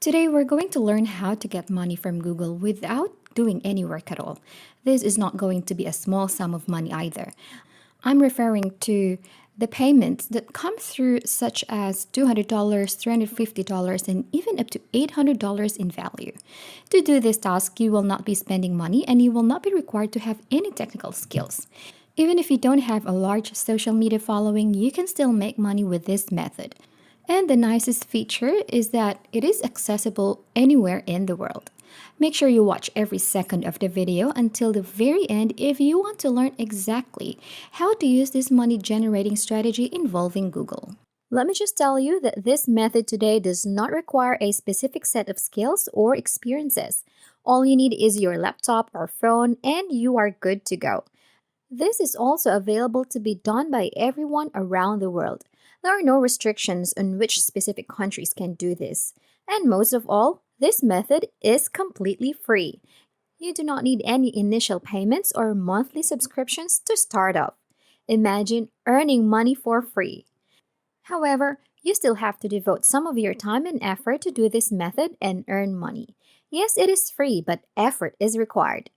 Today, we're going to learn how to get money from Google without doing any work at all. This is not going to be a small sum of money either. I'm referring to the payments that come through, such as $200, $350, and even up to $800 in value. To do this task, you will not be spending money and you will not be required to have any technical skills. Even if you don't have a large social media following, you can still make money with this method. And the nicest feature is that it is accessible anywhere in the world. Make sure you watch every second of the video until the very end if you want to learn exactly how to use this money generating strategy involving Google. Let me just tell you that this method today does not require a specific set of skills or experiences. All you need is your laptop or phone and you are good to go. This is also available to be done by everyone around the world. There are no restrictions on which specific countries can do this. And most of all, this method is completely free. You do not need any initial payments or monthly subscriptions to start off. Imagine earning money for free. However, you still have to devote some of your time and effort to do this method and earn money. Yes, it is free, but effort is required.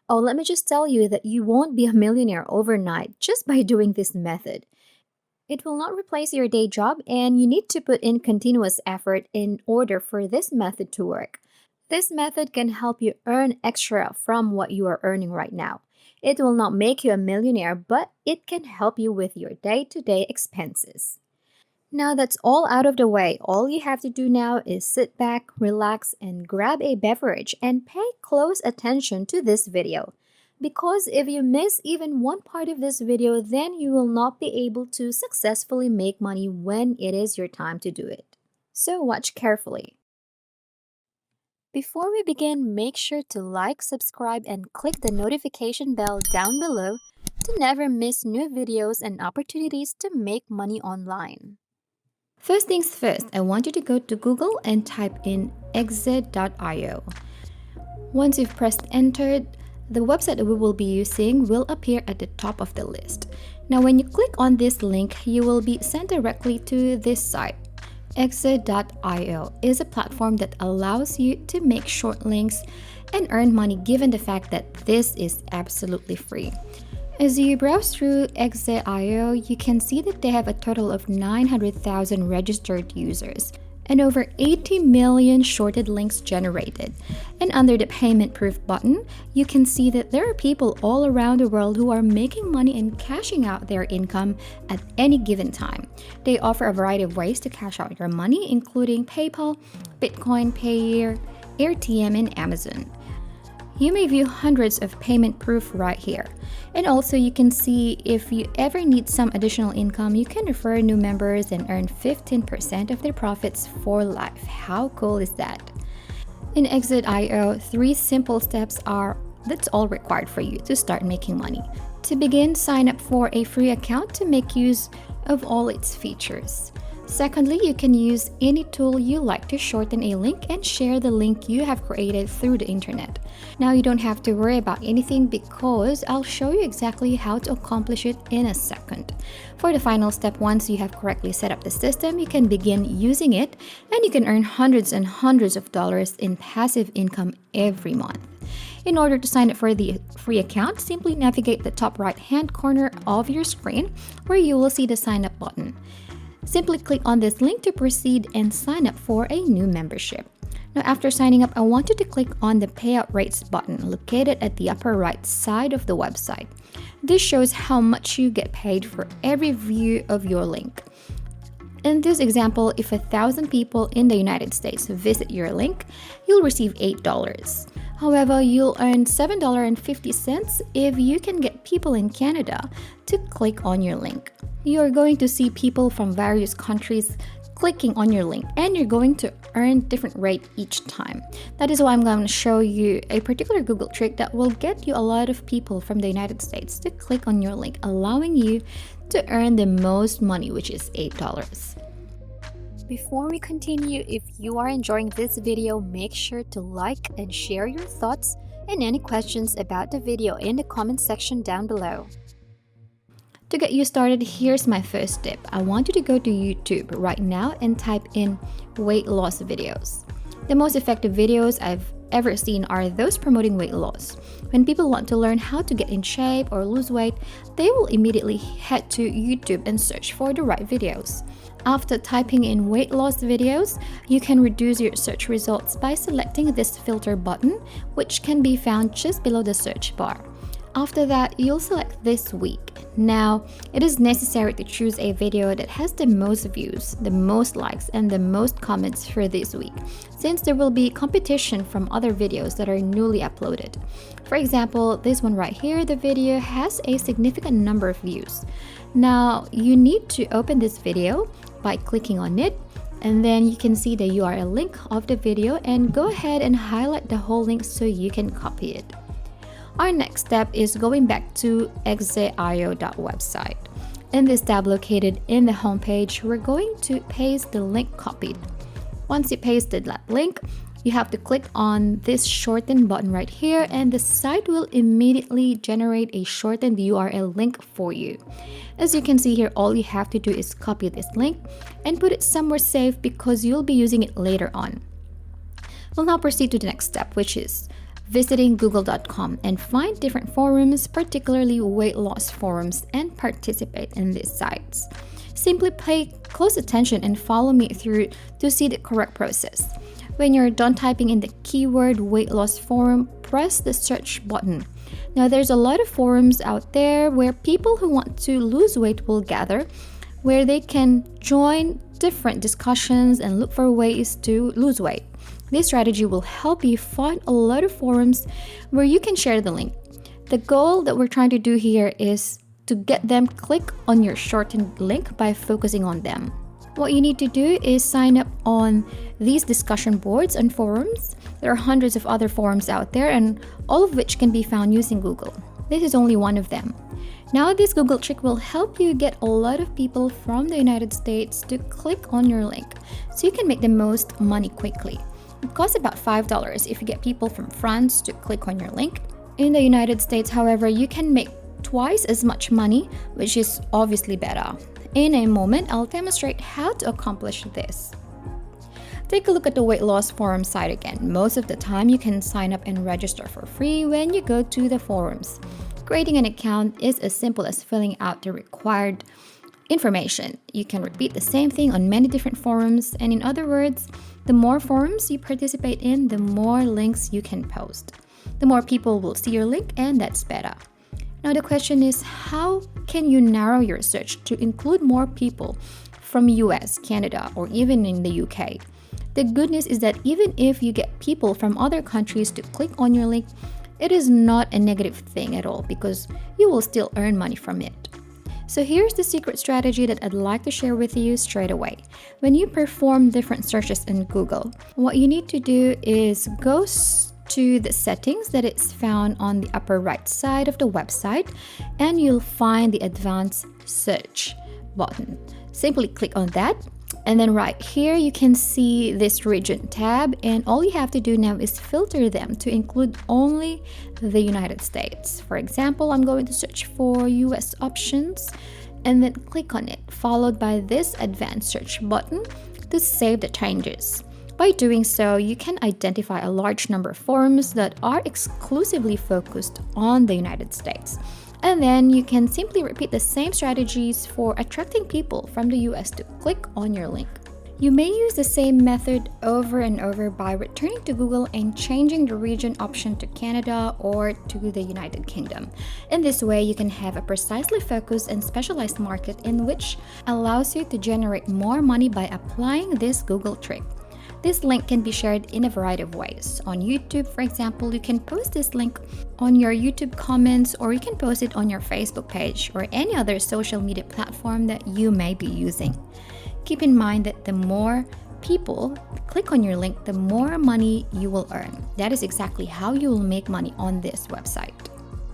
Oh, let me just tell you that you won't be a millionaire overnight just by doing this method. It will not replace your day job, and you need to put in continuous effort in order for this method to work. This method can help you earn extra from what you are earning right now. It will not make you a millionaire, but it can help you with your day-to-day expenses. Now that's all out of the way, all you have to do now is sit back, relax, and grab a beverage and pay close attention to this video. Because if you miss even one part of this video, then you will not be able to successfully make money when it is your time to do it. So watch carefully. Before we begin, make sure to like, subscribe, and click the notification bell down below to never miss new videos and opportunities to make money online. First things first, I want you to go to Google and type in exit.io. Once you've pressed enter, the website that we will be using will appear at the top of the list. Now, when you click on this link, you will be sent directly to this site. Exit.io is a platform that allows you to make short links and earn money given the fact that this is absolutely free. As you browse through Exit.io, you can see that they have a total of 900,000 registered users and over 80 million shorted links generated. And under the payment proof button, you can see that there are people all around the world who are making money and cashing out their income at any given time. They offer a variety of ways to cash out your money, including PayPal, Bitcoin, Payeer, AirTM, and Amazon. You may view hundreds of payment proof right here. And also you can see if you ever need some additional income, you can refer new members and earn 15% of their profits for life. How cool is that? In Exit.io, 3 simple steps that's all required for you to start making money. To begin, sign up for a free account to make use of all its features. Secondly, you can use any tool you like to shorten a link and share the link you have created through the internet. Now you don't have to worry about anything because I'll show you exactly how to accomplish it in a second. For the final step, once you have correctly set up the system, you can begin using it and you can earn hundreds and hundreds of dollars in passive income every month. In order to sign up for the free account, simply navigate the top right-hand corner of your screen where you will see the sign up button. Simply click on this link to proceed and sign up for a new membership. Now, after signing up, I want you to click on the Payout Rates button located at the upper right side of the website. This shows how much you get paid for every view of your link. In this example, if 1,000 people in the United States visit your link, you'll receive $8. However, you'll earn $7.50 if you can get people in Canada to click on your link. You're going to see people from various countries clicking on your link and you're going to earn different rate each time. That is why I'm going to show you a particular Google trick that will get you a lot of people from the United States to click on your link, allowing you to earn the most money, which is $8. Before we continue, if you are enjoying this video, make sure to like and share your thoughts and any questions about the video in the comment section down below. To get you started, here's my first tip. I want you to go to YouTube right now and type in weight loss videos. The most effective videos I've ever seen are those promoting weight loss. When people want to learn how to get in shape or lose weight, they will immediately head to YouTube and search for the right videos. After typing in weight loss videos, you can reduce your search results by selecting this filter button, which can be found just below the search bar. After that, you'll select this week. Now, it is necessary to choose a video that has the most views, the most likes, and the most comments for this week, since there will be competition from other videos that are newly uploaded. For example, this one right here, the video has a significant number of views. Now, you need to open this video by clicking on it, and then you can see the URL link of the video and go ahead and highlight the whole link so you can copy it. Our next step is going back to exeio.website. In this tab located in the homepage, we're going to paste the link copied. Once you pasted that link, you have to click on this shorten button right here, and the site will immediately generate a shortened URL link for you. As you can see here, all you have to do is copy this link and put it somewhere safe because you'll be using it later on. We'll now proceed to the next step, which is visiting google.com and find different forums, particularly weight loss forums, and participate in these sites. Simply pay close attention and follow me through to see the correct process. When you're done typing in the keyword weight loss forum, press the search button. Now, there's a lot of forums out there where people who want to lose weight will gather, where they can join different discussions and look for ways to lose weight. This strategy will help you find a lot of forums where you can share the link. The goal that we're trying to do here is to get them click on your shortened link by focusing on them. What you need to do is sign up on these discussion boards and forums. There are hundreds of other forums out there, and all of which can be found using Google. This is only one of them. Now, this Google trick will help you get a lot of people from the United States to click on your link, so you can make the most money quickly. It costs about $5 if you get people from France to click on your link. In the United States, however, you can make twice as much money, which is obviously better. In a moment, I'll demonstrate how to accomplish this. Take a look at the weight loss forum site again. Most of the time, you can sign up and register for free when you go to the forums. Creating an account is as simple as filling out the required information. You can repeat the same thing on many different forums, and in other words, the more forums you participate in, the more links you can post. The more people will see your link, and that's better. Now, the question is, how can you narrow your search to include more people from US, Canada, or even in the UK? The good news is that even if you get people from other countries to click on your link, it is not a negative thing at all because you will still earn money from it. So here's the secret strategy that I'd like to share with you straight away. When you perform different searches in Google, what you need to do is go to the settings that is found on the upper right side of the website, and you'll find the advanced search button. Simply click on that, and then right here you can see this region tab, and all you have to do now is filter them to include only the United States. For example, I'm going to search for US options and then click on it, followed by this advanced search button to save the changes. By doing so, you can identify a large number of forums that are exclusively focused on the United States. And then you can simply repeat the same strategies for attracting people from the US to click on your link. You may use the same method over and over by returning to Google and changing the region option to Canada or to the United Kingdom. In this way, you can have a precisely focused and specialized market in which allows you to generate more money by applying this Google trick. This link can be shared in a variety of ways. On YouTube, for example, you can post this link on your YouTube comments, or you can post it on your Facebook page or any other social media platform that you may be using. Keep in mind that the more people click on your link, the more money you will earn. That is exactly how you will make money on this website.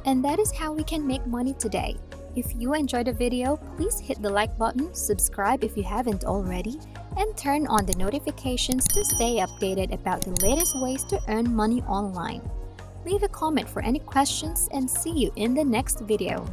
And that is how we can make money today. If you enjoyed the video, please hit the like button, subscribe if you haven't already, and turn on the notifications to stay updated about the latest ways to earn money online. Leave a comment for any questions and see you in the next video.